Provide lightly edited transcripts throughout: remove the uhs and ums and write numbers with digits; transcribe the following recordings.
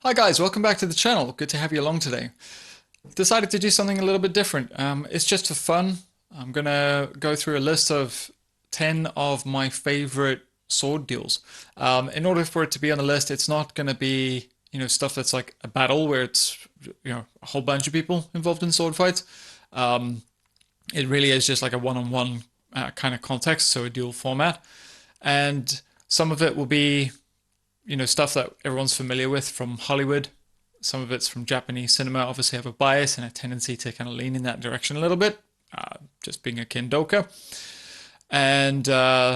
Hi guys, welcome back to the channel. Good to have you along today. Decided to do something a little bit different. It's just for fun. I'm gonna go through a list of 10 of my favorite sword duels. In order for it to be on the list, it's not gonna be, stuff that's like a battle where it's, a whole bunch of people involved in sword fights. It really is just like a one-on-one kind of context, so a duel format. And some of it will be stuff that everyone's familiar with from Hollywood. Some of it's from Japanese cinema. Obviously, I have a bias and a tendency to kind of lean in that direction a little bit, just being a Kendoka. And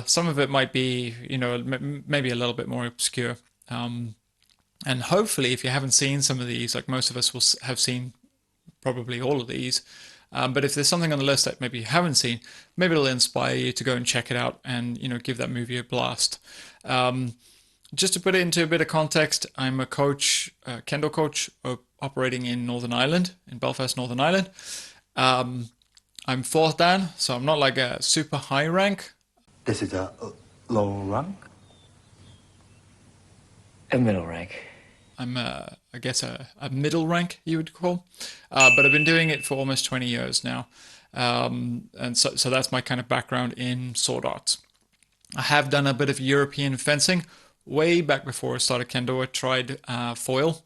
some of it might be, maybe a little bit more obscure. And hopefully, if you haven't seen some of these, like most of us will have seen probably all of these. But if there's something on the list that maybe you haven't seen, maybe it'll inspire you to go and check it out and, give that movie a blast. Just to put it into a bit of context, I'm a coach, Kendo coach, operating in Northern Ireland, in Belfast, Northern Ireland. I'm 4th Dan, so I'm not like a super high rank. This is a low rank? A middle rank. I'm, I guess, a middle rank, you would call. But I've been doing it for almost 20 years now. And so that's my kind of background in sword arts. I have done a bit of European fencing. Way back before I started Kendo, I tried foil,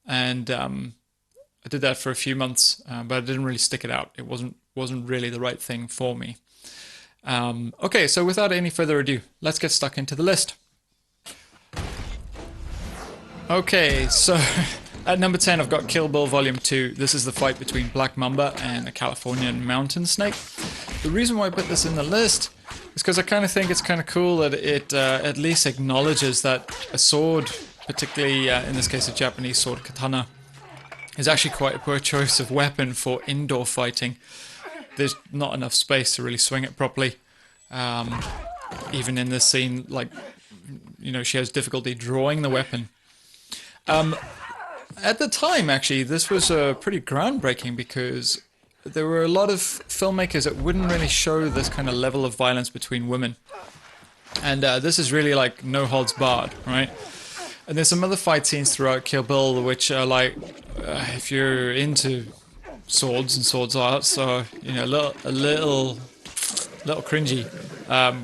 and I did that for a few months, but I didn't really stick it out. It wasn't really the right thing for me. Okay, so without any further ado, let's get stuck into the list. Okay, so at number 10, I've got Kill Bill Volume 2. This is the fight between Black Mamba and a Californian mountain snake. The reason why I put this in the list is because I kind of think it's kind of cool that it at least acknowledges that a sword, particularly in this case a Japanese sword, katana, is actually quite a poor choice of weapon for indoor fighting. There's not enough space to really swing it properly. Even in this scene, like, she has difficulty drawing the weapon. At the time, actually, this was pretty groundbreaking because there were a lot of filmmakers that wouldn't really show this kind of level of violence between women. And this is really like no holds barred, right? And there's some other fight scenes throughout Kill Bill which are like, if you're into swords and swords arts, are, a little cringy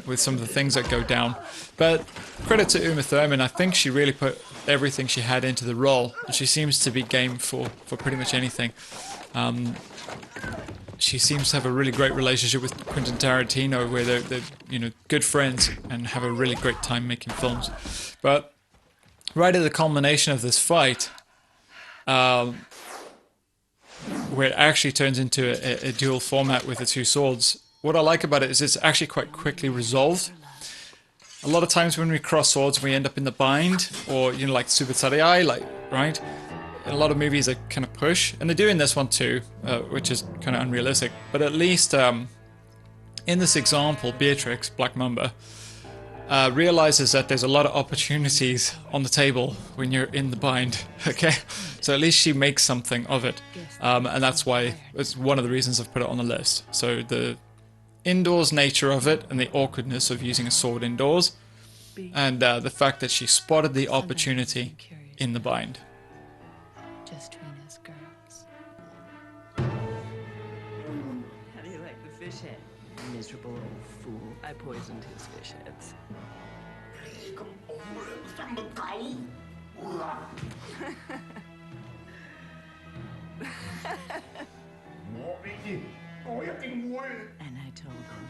with some of the things that go down. But credit to Uma Thurman, I think she really put everything she had into the role. And she seems to be game for pretty much anything. She seems to have a really great relationship with Quentin Tarantino, where they're good friends and have a really great time making films. But right at the culmination of this fight, where it actually turns into a dual format with the two swords, what I like about it is it's actually quite quickly resolved. A lot of times when we cross swords, we end up in the bind, or like Super Sarei, right? A lot of movies that kind of push, and they do in this one too, which is kind of unrealistic. But at least in this example, Beatrix, Black Mamba, realizes that there's a lot of opportunities on the table when you're in the bind, okay? So at least she makes something of it, and that's why it's one of the reasons I've put it on the list. So the indoors nature of it, and the awkwardness of using a sword indoors, and the fact that she spotted the opportunity in the bind. Just between us girls. How do you like the fish head? Miserable old fool. I poisoned his fish heads. And I told him,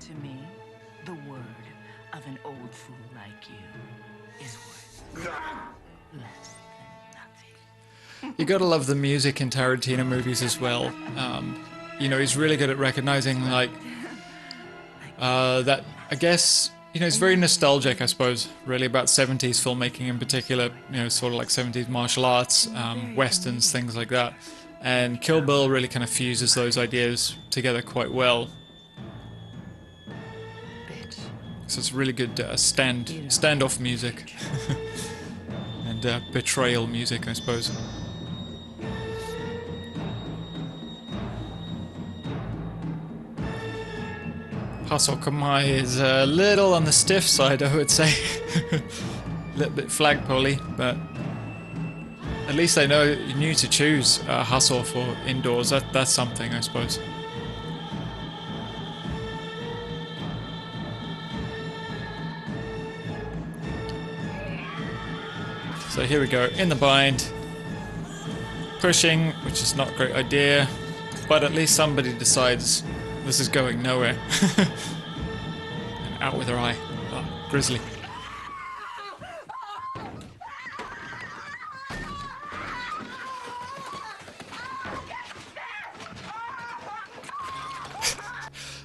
to me, the word of an old fool like you is worth less than nothing. You gotta love the music in Tarantino movies as well. He's really good at recognizing, like, that, I guess, it's very nostalgic, I suppose, really, about 70s filmmaking in particular, sort of like 70s martial arts, westerns, things like that. And Kill Bill really kind of fuses those ideas together quite well. Bitch. So it's really good standoff music. And betrayal music, I suppose. Hustle Kamae is a little on the stiff side, I would say. A little bit flagpole-y, but At least they know you knew to choose hustle for indoors. That's something, I suppose. So here we go, in the bind. Pushing, which is not a great idea, but at least somebody decides this is going nowhere. And out with her eye. Oh, grisly.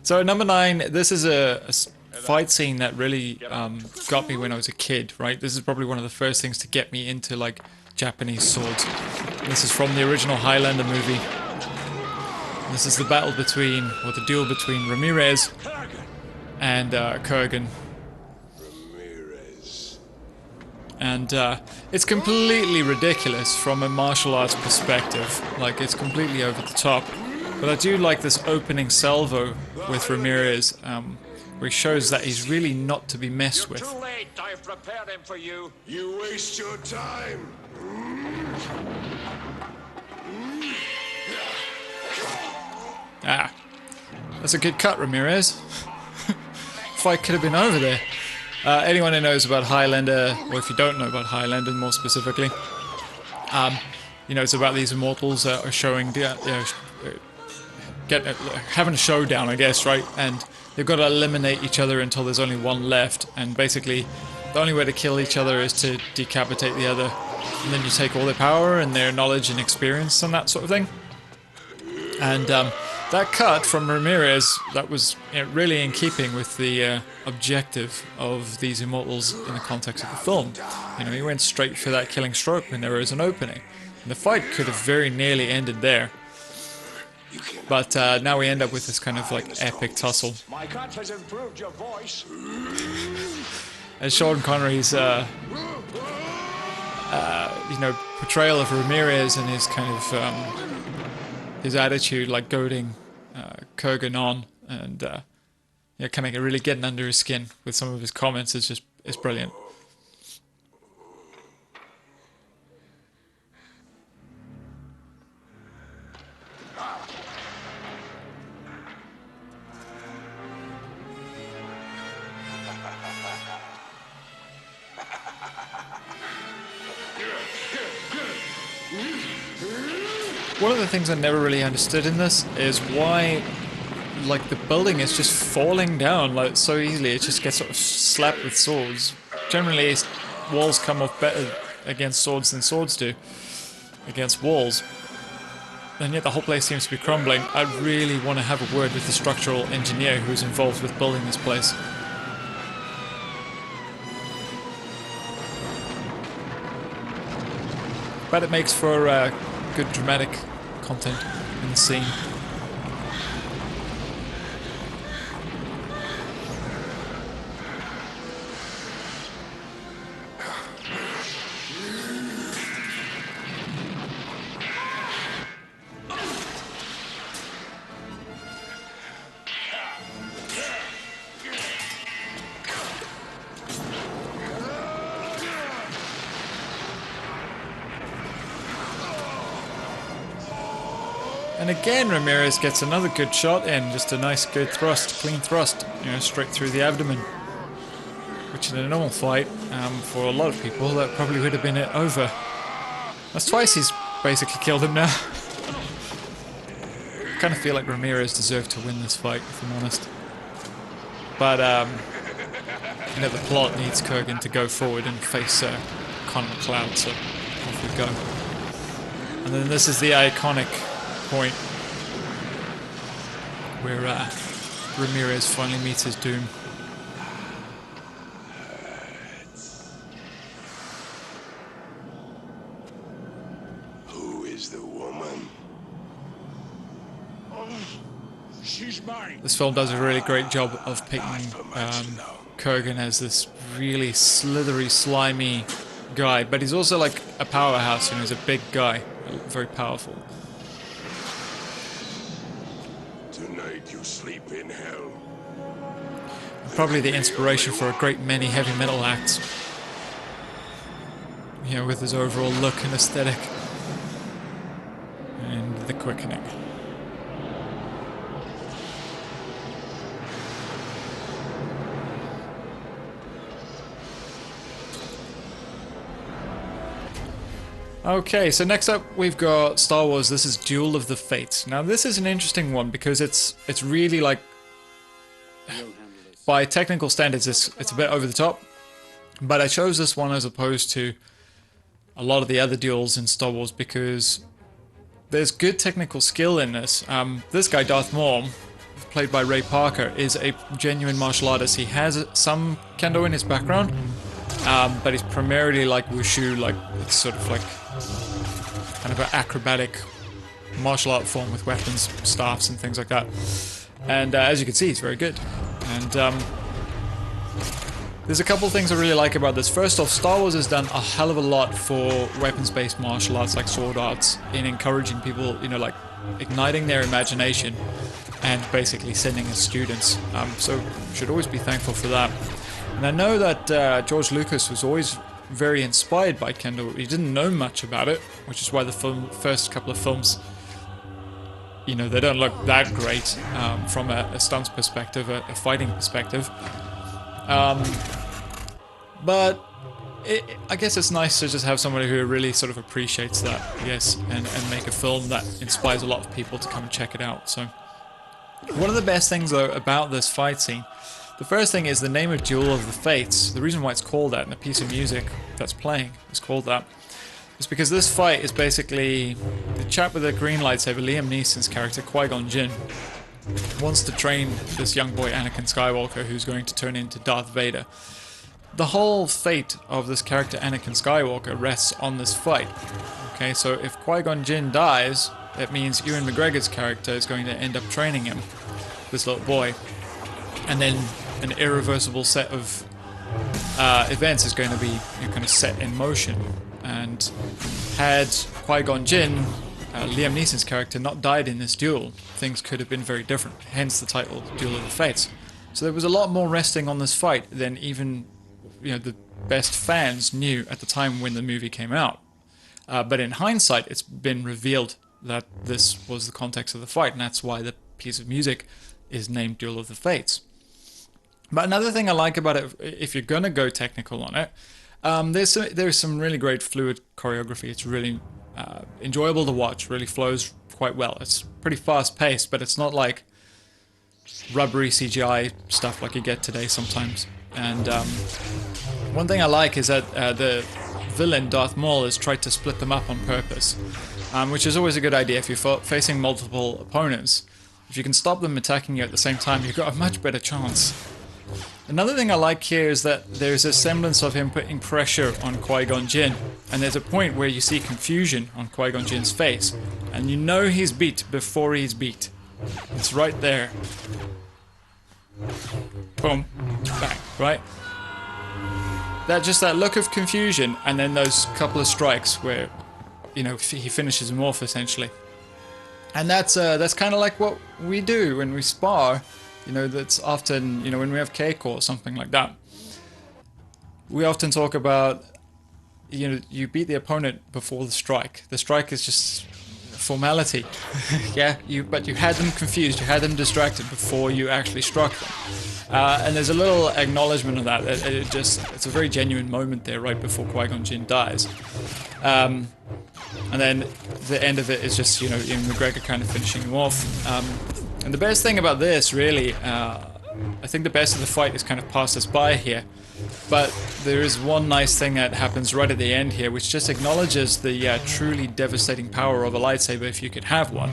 So at number 9, this is a fight scene that really got me when I was a kid, right? This is probably one of the first things to get me into like Japanese swords. This is from the original Highlander movie. This is the battle between, or the duel between Ramirez and Kurgan. And it's completely ridiculous from a martial arts perspective. Like, it's completely over the top. But I do like this opening salvo with Ramirez, where he shows that he's really not to be messed with. Too late. I've prepared him for you. You waste your time. Ah, that's a good cut, Ramirez. Fight could have been over there. Anyone who knows about Highlander, or if you don't know about Highlander more specifically, you know, it's about these immortals that are showing, having a showdown, I guess, right? And they've got to eliminate each other until there's only one left. And basically, the only way to kill each other is to decapitate the other. And then you take all their power and their knowledge and experience and that sort of thing. And that cut from Ramirez, that was really in keeping with the objective of these immortals in the context of the film. You know, he went straight for that killing stroke when there was an opening. And the fight could have very nearly ended there. But now we end up with this kind of like epic tussle. My cut has improved your voice. And Sean Connery's, portrayal of Ramirez and his kind of his attitude, like goading Kurgan on, and kind of really getting under his skin with some of his comments is brilliant. One of the things I never really understood in this is why, like, the building is just falling down like so easily. It just gets sort of slapped with swords. Generally, walls come off better against swords than swords do against walls. And yet the whole place seems to be crumbling. I really want to have a word with the structural engineer who's involved with building this place. But it makes for good dramatic content in the scene. And again, Ramirez gets another good shot in, just a nice good thrust, clean thrust, straight through the abdomen. Which in a normal fight, for a lot of people, that probably would have been it over. That's twice he's basically killed him now. I kind of feel like Ramirez deserved to win this fight, if I'm honest. But, the plot needs Kurgan to go forward and face Connor McLeod, so off we go. And then this is the iconic point where Ramirez finally meets his doom. Who is the woman? She's mine. This film does a really great job of painting Kurgan as this really slithery, slimy guy, but he's also like a powerhouse, he's a big guy, very powerful. Tonight you sleep in hell. Probably the inspiration for a great many heavy metal acts. you know, with his overall look and aesthetic. And the quickening. Okay, so next up we've got Star Wars. This is Duel of the Fates. Now this is an interesting one because it's really like, by technical standards it's a bit over the top, but I chose this one as opposed to a lot of the other duels in Star Wars because there's good technical skill in this. This guy, Darth Maul, played by Ray Parker, is a genuine martial artist. He has some Kendo in his background, but he's primarily like wushu, like it's sort of like kind of an acrobatic martial art form with weapons, staffs and things like that. And as you can see, he's very good. And there's a couple things I really like about this. First off, Star Wars has done a hell of a lot for weapons-based martial arts like sword arts in encouraging people, you know, like igniting their imagination and basically sending as students. So should always be thankful for that. And I know that George Lucas was always very inspired by Kendo. He didn't know much about it, which is why the first couple of films, you know, they don't look that great from a stunts perspective, a fighting perspective. But I guess it's nice to just have somebody who really sort of appreciates that, I guess, and make a film that inspires a lot of people to come and check it out. So one of the best things though about this fight scene, the first thing is the name of Duel of the Fates. The reason why it's called that and the piece of music that's playing is called that is because this fight is basically the chap with the green lightsaber, Liam Neeson's character, Qui-Gon Jinn, wants to train this young boy Anakin Skywalker who's going to turn into Darth Vader. The whole fate of this character Anakin Skywalker rests on this fight. Okay, so if Qui-Gon Jinn dies, that means Ewan McGregor's character is going to end up training him, this little boy, and then an irreversible set of events is going to be, you know, kind of set in motion. And had Qui-Gon Jinn, Liam Neeson's character, not died in this duel, things could have been very different, hence the title Duel of the Fates. So there was a lot more resting on this fight than even, you know, the best fans knew at the time when the movie came out. But in hindsight, it's been revealed that this was the context of the fight, and that's why the piece of music is named Duel of the Fates. But another thing I like about it, if you're gonna go technical on it, there's some really great fluid choreography. It's really enjoyable to watch, really flows quite well. It's pretty fast paced, but it's not like rubbery CGI stuff like you get today sometimes. And one thing I like is that the villain, Darth Maul, has tried to split them up on purpose, which is always a good idea if you're facing multiple opponents. If you can stop them attacking you at the same time, you've got a much better chance. Another thing I like here is that there's a semblance of him putting pressure on Qui-Gon Jinn, and there's a point where you see confusion on Qui-Gon Jinn's face, and you know he's beat before he's beat. It's right there. Boom. Bang. Right? That look of confusion, and then those couple of strikes where, you know, he finishes him off essentially. And that's kind of like what we do when we spar. You know, that's often, you know, when we have cake or something like that, we often talk about, you know, you beat the opponent before the strike. The strike is just formality. Yeah, but you had them confused, you had them distracted before you actually struck them. And there's a little acknowledgement of that. It's a very genuine moment there right before Qui-Gon Jinn dies. And then the end of it is just, you know, Ewan McGregor kind of finishing him off. And the best thing about this, really, I think the best of the fight is kind of passed us by here. But there is one nice thing that happens right at the end here, which just acknowledges the truly devastating power of a lightsaber if you could have one.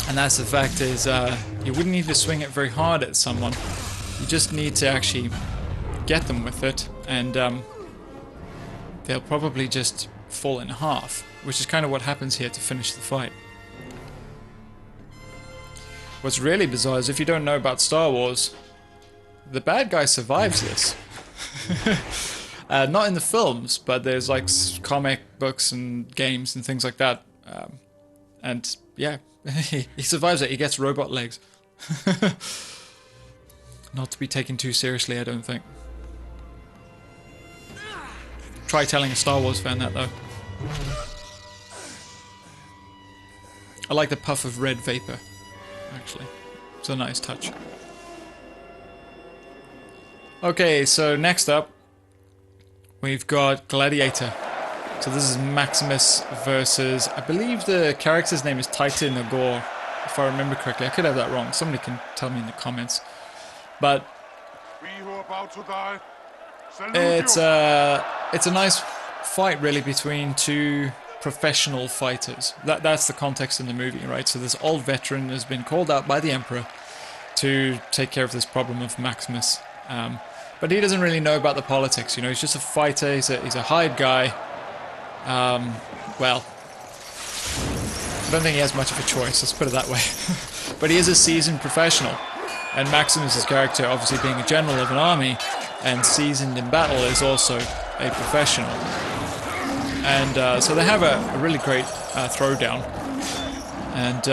And that's the fact is, you wouldn't need to swing it very hard at someone. You just need to actually get them with it, and they'll probably just fall in half, which is kind of what happens here to finish the fight. What's really bizarre is if you don't know about Star Wars, the bad guy survives this. Not in the films, but there's like comic books and games and things like that. And yeah, he survives it. He gets robot legs. Not to be taken too seriously, I don't think. Try telling a Star Wars fan that, though. I like the puff of red vapor, actually. It's a nice touch. Okay, so next up, we've got Gladiator. So this is Maximus versus, I believe the character's name is Titan Nagor, if I remember correctly. I could have that wrong. Somebody can tell me in the comments. But We who are about to die, salute it's you. a nice fight, really, between two professional fighters. That's the context in the movie, right? So this old veteran has been called out by the Emperor to take care of this problem of Maximus. But he doesn't really know about the politics, you know, he's just a fighter, he's a hired guy. Well, I don't think he has much of a choice, let's put it that way. But he is a seasoned professional, and Maximus's character, obviously being a general of an army and seasoned in battle, is also a professional. And so they have a really great throwdown. And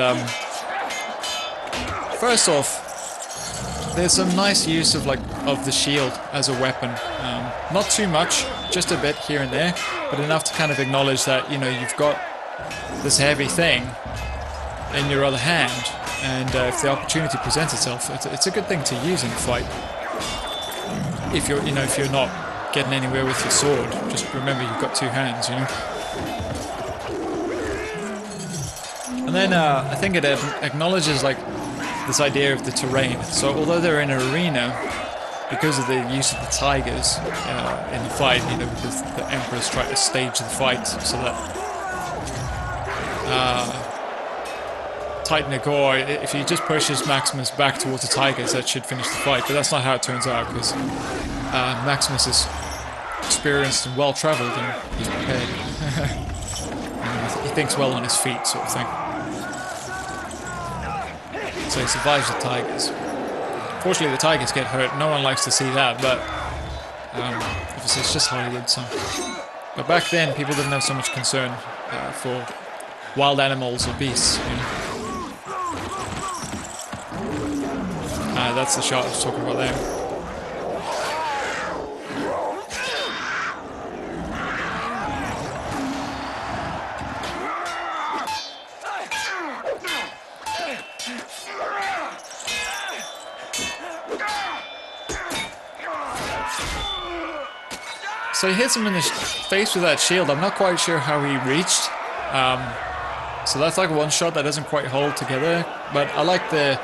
first off, there's some nice use of the shield as a weapon. Not too much, just a bit here and there, but enough to kind of acknowledge that, you know, you've got this heavy thing in your other hand, and if the opportunity presents itself, it's a good thing to use in a fight. If you're not getting anywhere with your sword, just remember you've got two hands, you know. And then I think it acknowledges this idea of the terrain. So although they're in an arena, because of the use of the tigers in the fight, you know, because the Emperor's trying to stage the fight so that Titan Nagor, if he just pushes Maximus back towards the tigers, that should finish the fight. But that's not how it turns out, because Maximus is experienced and well-travelled, and he's prepared. And he thinks well on his feet, sort of thing. So he survives the tigers. Fortunately, the tigers get hurt. No one likes to see that, but obviously it's just Hollywood. So, but back then, people didn't have so much concern for wild animals or beasts. You know? That's the shot I was talking about there. So he hits him in the face with that shield. I'm not quite sure how he reached. So that's like one shot that doesn't quite hold together. But I like the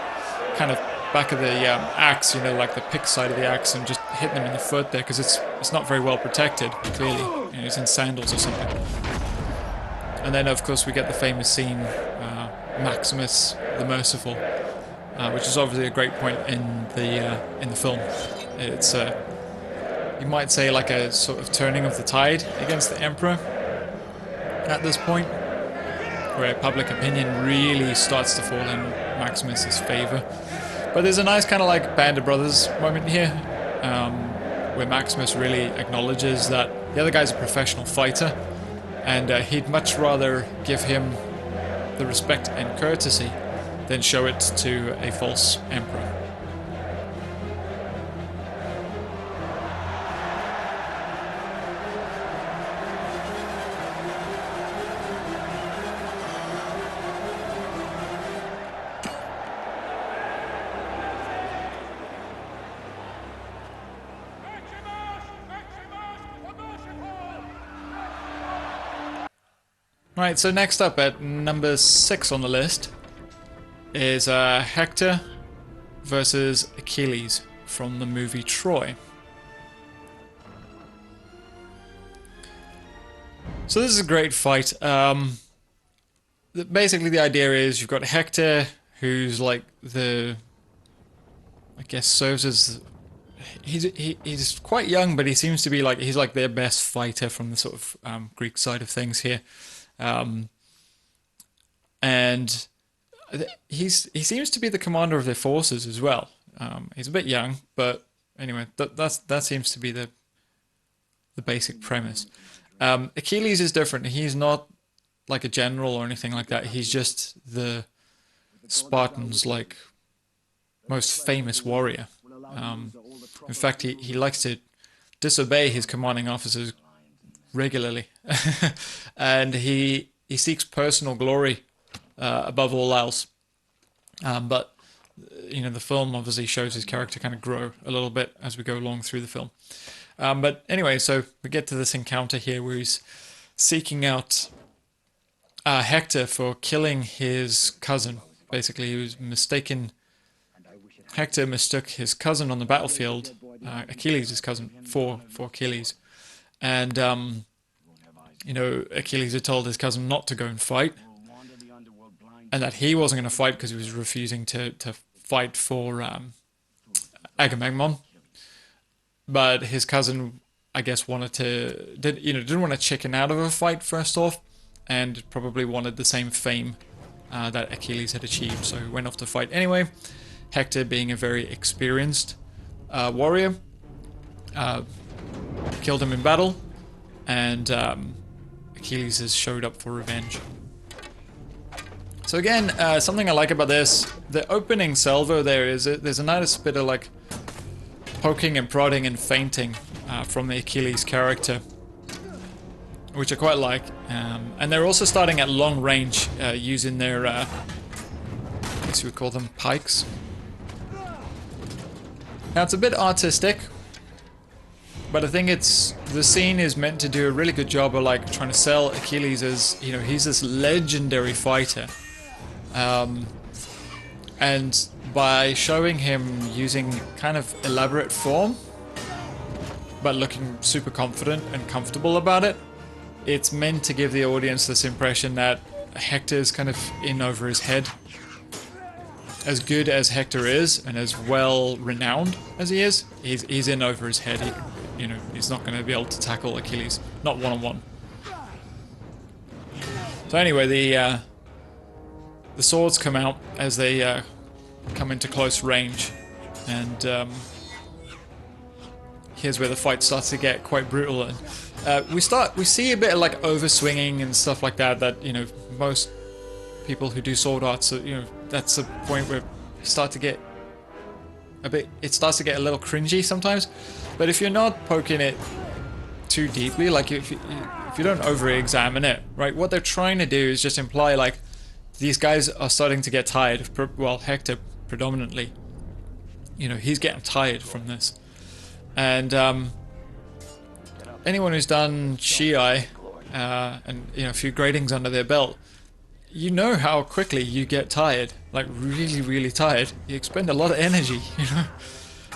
kind of back of the axe, you know, like the pick side of the axe, and just hitting him in the foot there, because it's not very well protected, clearly. You know, he's in sandals or something. And then, of course, we get the famous scene, Maximus the Merciful, which is obviously a great point in the film. It's you might say like a sort of turning of the tide against the Emperor at this point, where public opinion really starts to fall in Maximus's favor. But there's a nice kind of like Band of Brothers moment here, where Maximus really acknowledges that the other guy's a professional fighter, and he'd much rather give him the respect and courtesy than show it to a false emperor. Right, so next up at number 6 on the list is Hector versus Achilles from the movie Troy. So this is a great fight. Basically the idea is you've got Hector, who's like I guess serves as, he's quite young, but he seems to be like, he's like their best fighter from the sort of Greek side of things here. And he seems to be the commander of their forces as well. He's a bit young, but anyway, that seems to be the basic premise. Achilles is different. He's not like a general or anything like that. He's just the Spartans' like most famous warrior. In fact, he likes to disobey his commanding officers regularly. And he seeks personal glory above all else. But you know, the film obviously shows his character kind of grow a little bit as we go along through the film. But anyway, so we get to this encounter here where he's seeking out Hector for killing his cousin. Basically, he was mistaken. Hector mistook his cousin on the battlefield, Achilles' his cousin, for Achilles. And, you know, Achilles had told his cousin not to go and fight. And that he wasn't going to fight because he was refusing to fight for Agamemnon. But his cousin, I guess, didn't want to chicken out of a fight first off, and probably wanted the same fame that Achilles had achieved. So he went off to fight anyway. Hector, being a very experienced warrior, killed him in battle, and Achilles has showed up for revenge. So again, something I like about this, the opening salvo there is there's a nice bit of like poking and prodding and feinting from the Achilles character, which I quite like. And they're also starting at long range using their, I guess you would call them pikes. Now it's a bit artistic, but I think the scene is meant to do a really good job of like trying to sell Achilles as, you know, he's this legendary fighter. And by showing him using kind of elaborate form, but looking super confident and comfortable about it, it's meant to give the audience this impression that Hector's kind of in over his head. As good as Hector is, and as well renowned as he is, he's in over his head. You know, he's not going to be able to tackle Achilles, not one-on-one. So anyway, the swords come out as they come into close range, and here's where the fight starts to get quite brutal. And we see a bit of like overswinging and stuff like that. That, you know, most people who do sword arts, you know, that's a point where you start to get it starts to get a little cringy sometimes. But if you're not poking it too deeply, like if you don't over-examine it, right? What they're trying to do is just imply like these guys are starting to get tired. Well, Hector predominantly, you know, he's getting tired from this. And anyone who's done Shiai and, you know, a few gradings under their belt, you know how quickly you get tired, like really, really tired. You expend a lot of energy, you know.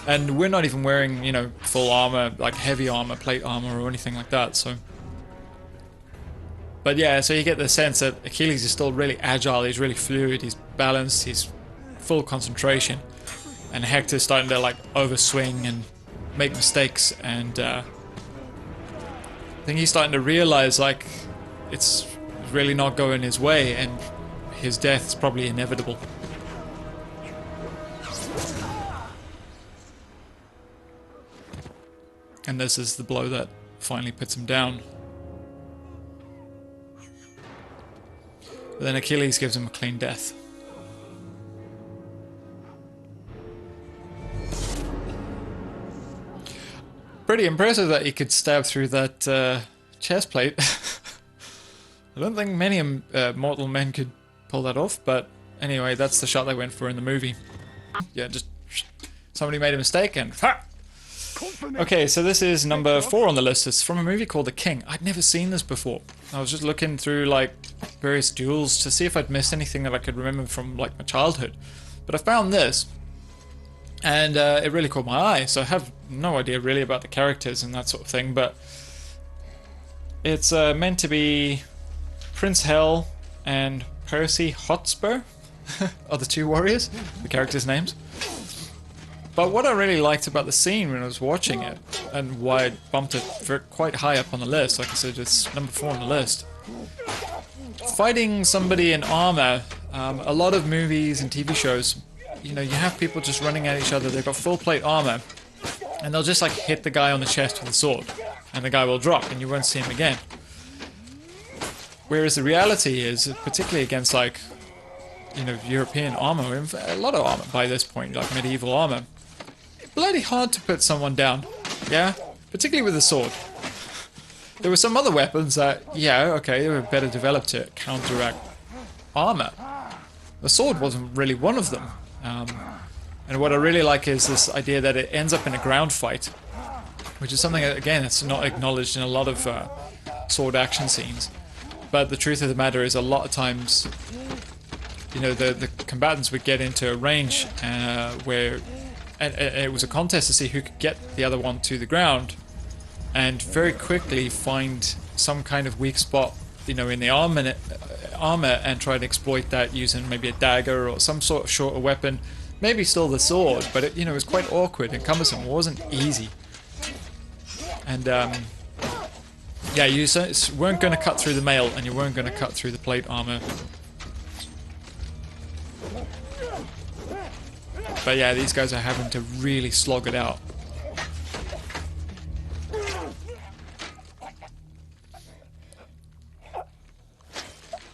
And we're not even wearing, you know, full armor, like heavy armor, plate armor, or anything like that. So, but yeah, so you get the sense that Achilles is still really agile. He's really fluid. He's balanced. He's full concentration. And Hector's starting to like overswing and make mistakes. And I think he's starting to realize like it's really not going his way, and his death is probably inevitable. And this is the blow that finally puts him down. But then Achilles gives him a clean death. Pretty impressive that he could stab through that chest plate. I don't think many mortal men could pull that off, but anyway, that's the shot they went for in the movie. Yeah, just somebody made a mistake and ha! Okay, so this is number 4 on the list. It's from a movie called The King. I'd never seen this before. I was just looking through like various duels to see if I'd missed anything that I could remember from like my childhood. But I found this, and it really caught my eye. So I have no idea really about the characters and that sort of thing, but it's meant to be Prince Hel and Percy Hotspur are the two warriors, the characters' names. But what I really liked about the scene when I was watching it, and why I bumped it quite high up on the list, like I said, it's number 4 on the list. Fighting somebody in armor, a lot of movies and TV shows, you know, you have people just running at each other, they've got full plate armor, and they'll just like hit the guy on the chest with a sword, and the guy will drop, and you won't see him again. Whereas the reality is, particularly against like, you know, European armor, a lot of armor by this point, like medieval armor, bloody hard to put someone down, yeah? Particularly with a sword. there were some other weapons that, yeah, okay, they were better developed to counteract armor. The sword wasn't really one of them. And what I really like is this idea that it ends up in a ground fight, which is something, again, that's not acknowledged in a lot of sword action scenes. But the truth of the matter is, a lot of times, you know, the combatants would get into a range where and it was a contest to see who could get the other one to the ground, and very quickly find some kind of weak spot, you know, in the armor, and try to exploit that using maybe a dagger or some sort of shorter weapon, maybe still the sword, but it, you know, it was quite awkward and cumbersome. It wasn't easy, and yeah, you weren't going to cut through the mail, and you weren't going to cut through the plate armor. But yeah, these guys are having to really slog it out.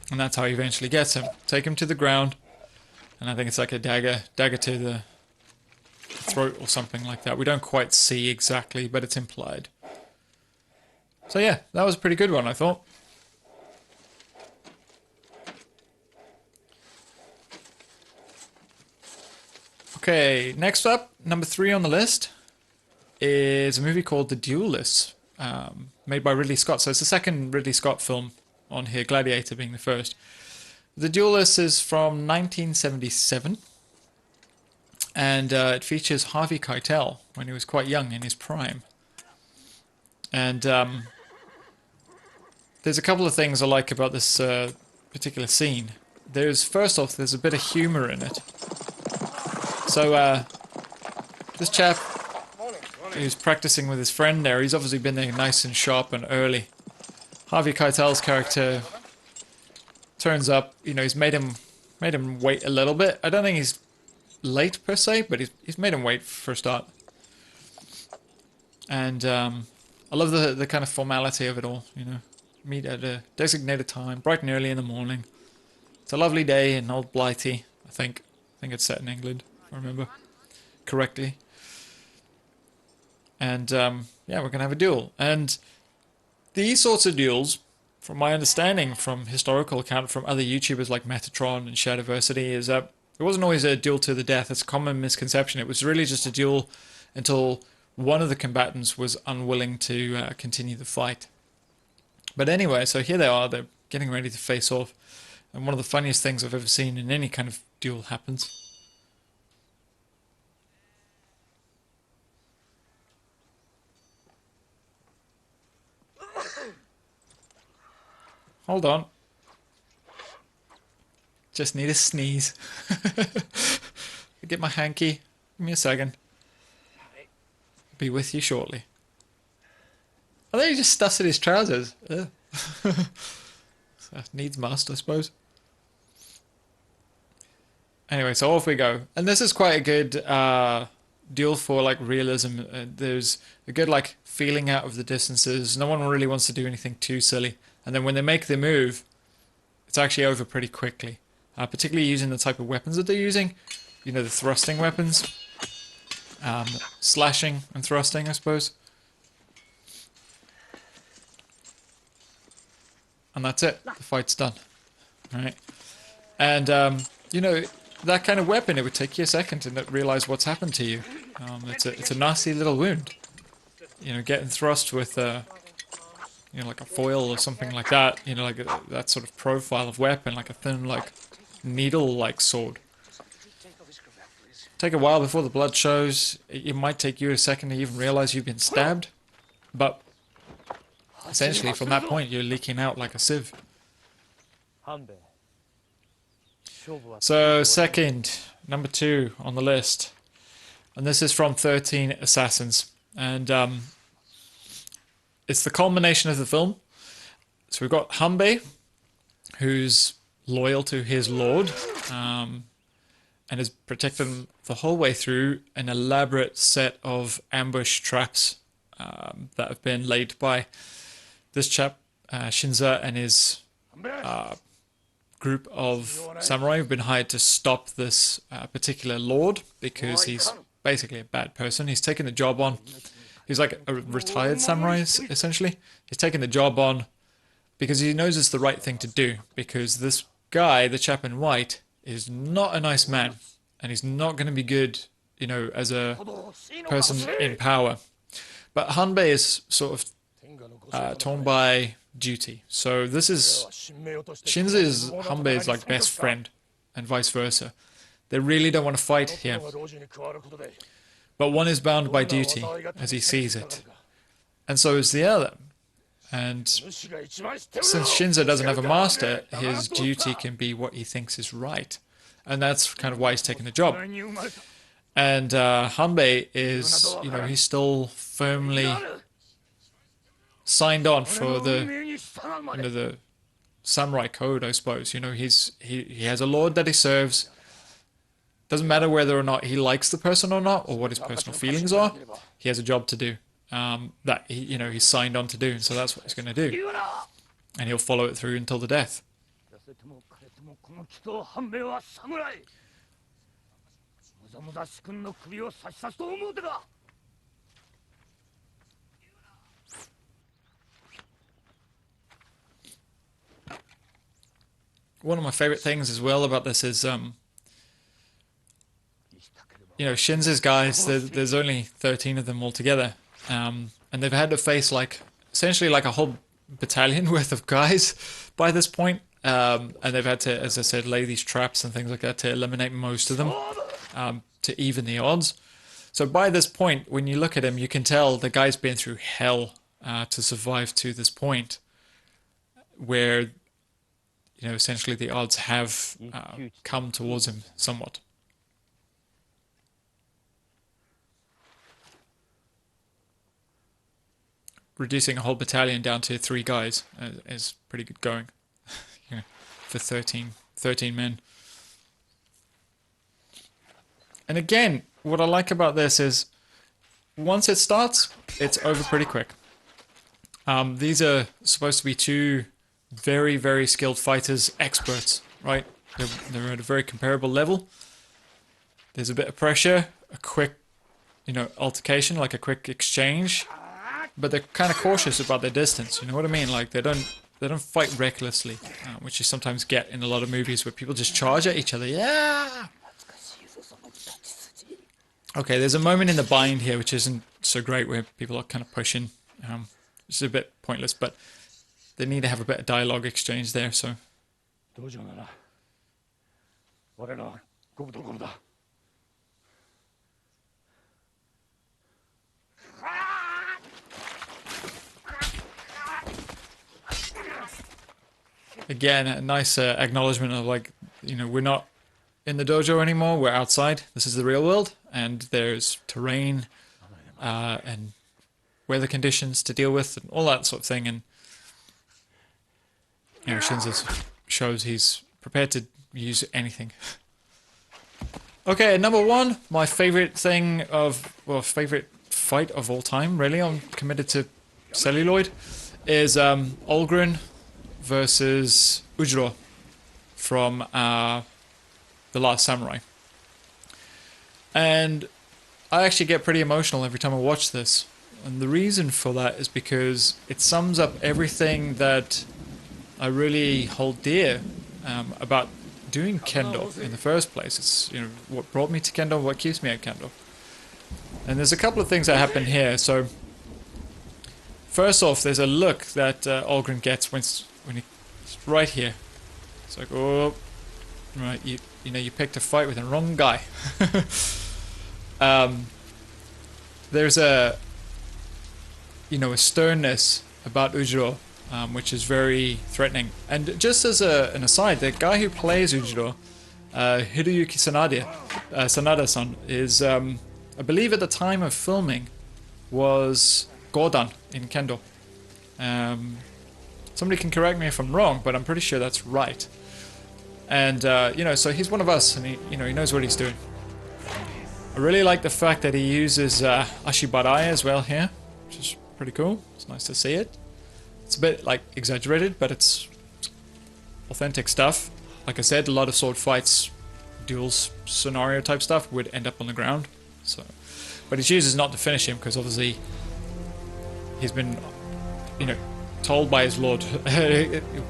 And that's how he eventually gets him. Take him to the ground, and I think it's like a dagger to the throat or something like that. We don't quite see exactly, but it's implied. So yeah, that was a pretty good one, I thought. Okay, next up, number 3 on the list is a movie called The Duelist, made by Ridley Scott. So it's the second Ridley Scott film on here, Gladiator being the first. The Duelist is from 1977, and it features Harvey Keitel when he was quite young, in his prime. And there's a couple of things I like about this particular scene. First off, there's a bit of humor in it. So, this chap who's practicing with his friend there, he's obviously been there nice and sharp and early. Harvey Keitel's character turns up, you know, he's made him wait a little bit. I don't think he's late per se, but he's made him wait for a start. And I love the kind of formality of it all, you know. Meet at a designated time, bright and early in the morning. It's a lovely day in Old Blighty, I think. I think it's set in England, if I remember correctly. And yeah, we're going to have a duel. And these sorts of duels, from my understanding from historical account from other YouTubers like Metatron and Shadiversity, is that it wasn't always a duel to the death. It's a common misconception. It was really just a duel until one of the combatants was unwilling to continue the fight. But anyway, so here they are. They're getting ready to face off. And one of the funniest things I've ever seen in any kind of duel happens. Hold on. Just need a sneeze. Get my hanky. Give me a second. Be with you shortly. I think he just stuffs in his trousers. So needs must, I suppose. Anyway, so off we go. And this is quite a good duel for like realism. There's a good like feeling out of the distances. No one really wants to do anything too silly. And then when they make the move, it's actually over pretty quickly. Particularly using the type of weapons that they're using. You know, the thrusting weapons. Slashing and thrusting, I suppose. And that's it. The fight's done. Alright. And, you know, that kind of weapon, it would take you a second to realize what's happened to you. It's a nasty little wound. You know, getting thrust with, you know, like a foil or something like that. You know, like that sort of profile of weapon, like a thin, like, needle-like sword. Take a while before the blood shows. It might take you a second to even realize you've been stabbed. But essentially, from that point, you're leaking out like a sieve. So, second, number 2 on the list. And this is from 13 Assassins. And it's the culmination of the film. So we've got Hanbei, who's loyal to his lord, and is protecting the whole way through an elaborate set of ambush traps that have been laid by this chap, Shinza, and his group of samurai who've been hired to stop this particular lord, because he's basically a bad person. He's taken the job on, He's like a retired samurai, essentially. He's taking the job on because he knows it's the right thing to do. Because this guy, the chap in white, is not a nice man. And he's not going to be good, you know, as a person in power. But Hanbei is sort of torn by duty. So this is... Shinza is Hanbei's like best friend, and vice versa. They really don't want to fight here. But one is bound by duty, as he sees it. And so is the other. And since Shinza doesn't have a master, his duty can be what he thinks is right. And that's kind of why he's taking the job. And Hanbei is, you know, he's still firmly signed on for the, you know, the samurai code, I suppose. You know, he has a lord that he serves. Doesn't matter whether or not he likes the person or not, or what his personal feelings are. He has a job to do that he, you know, he's signed on to do, and so that's what he's going to do, and he'll follow it through until the death. One of my favorite things as well about this is you know, Shinza's guys, there's only 13 of them altogether. And they've had to face like, essentially like a whole battalion worth of guys by this point. And they've had to, as I said, lay these traps and things like that to eliminate most of them, to even the odds. So by this point, when you look at him, you can tell the guy's been through hell to survive to this point, where, you know, essentially the odds have come towards him somewhat. Reducing a whole battalion down to 3 guys is pretty good going, you know, for 13 men. And again, what I like about this is once it starts, it's over pretty quick. These are supposed to be 2 very, very skilled fighters, experts, right? They're at a very comparable level. There's a bit of pressure, a quick, you know, altercation, like a quick exchange. But they're kind of cautious about their distance, you know what I mean? Like they don't fight recklessly, which you sometimes get in a lot of movies where people just charge at each other. Yeah. Okay, there's a moment in the bind here which isn't so great, where people are kind of pushing. It's a bit pointless, but they need to have a bit of dialogue exchange there. So. Again, a nice acknowledgement of, like, you know, we're not in the dojo anymore, we're outside. This is the real world, and there's terrain and weather conditions to deal with and all that sort of thing. And, you know, Shinza shows he's prepared to use anything. Okay, number 1, my favorite thing of, well, favorite fight of all time, really. I'm committed to celluloid, is Olgren versus Ujiro from The Last Samurai. And I actually get pretty emotional every time I watch this. And the reason for that is because it sums up everything that I really hold dear about doing Kendo in the first place. It's, you know, what brought me to Kendo, what keeps me at Kendo. And there's a couple of things that happen here. So first off, there's a look that Olgren gets when he's right here. It's like, oh, right, you know, you picked a fight with the wrong guy. There's a, you know, a sternness about Ujiro, which is very threatening. And just as an aside, the guy who plays Ujiro, Hiroyuki Sanada-san, is, I believe at the time of filming, was Godan in Kendo. Somebody can correct me if I'm wrong, but I'm pretty sure that's right. And, you know, so he's one of us, and he, you know, he knows what he's doing. I really like the fact that he uses Ashibarai as well here, which is pretty cool. It's nice to see it. It's a bit, like, exaggerated, but it's authentic stuff. Like I said, a lot of sword fights, duels, scenario type stuff would end up on the ground. So, but he chooses not to finish him because obviously he's been, told by his lord,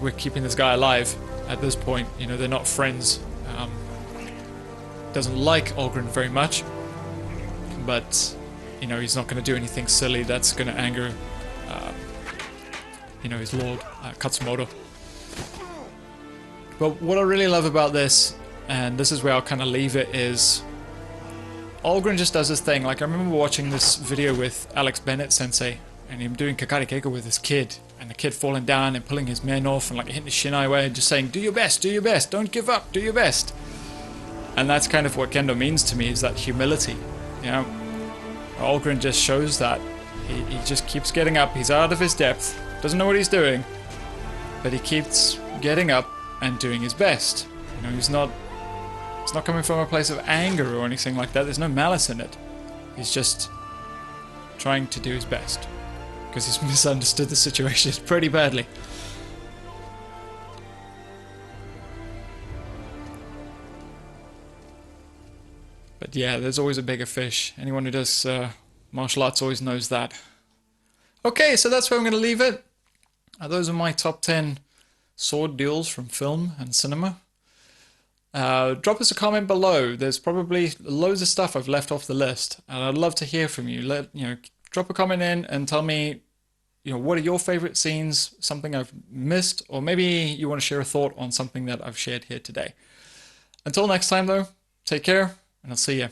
we're keeping this guy alive. At this point, they're not friends. Doesn't like Olgren very much, but he's not going to do anything silly that's going to anger, his lord, Katsumoto. But what I really love about this, and this is where I'll kind of leave it, is Olgren just does his thing. Like, I remember watching this video with Alex Bennett Sensei, and him doing Kakari Keiko with his kid, and the kid falling down and pulling his men off and like hitting his shinai away and just saying, do your best, don't give up, do your best. And that's kind of what Kendo means to me, is that humility. Olgren just shows that. He just keeps getting up, he's out of his depth, doesn't know what he's doing, but he keeps getting up and doing his best. He's not coming from a place of anger or anything like that. There's no malice in it. He's just trying to do his best because he's misunderstood the situation pretty badly. But yeah, there's always a bigger fish. Anyone who does martial arts always knows that. Okay, so that's where I'm going to leave it. Those are my top 10 sword duels from film and cinema. Drop us a comment below. There's probably loads of stuff I've left off the list, and I'd love to hear from you. Drop a comment in and tell me, what are your favorite scenes, something I've missed, or maybe you want to share a thought on something that I've shared here today. Until next time, though, take care, and I'll see you.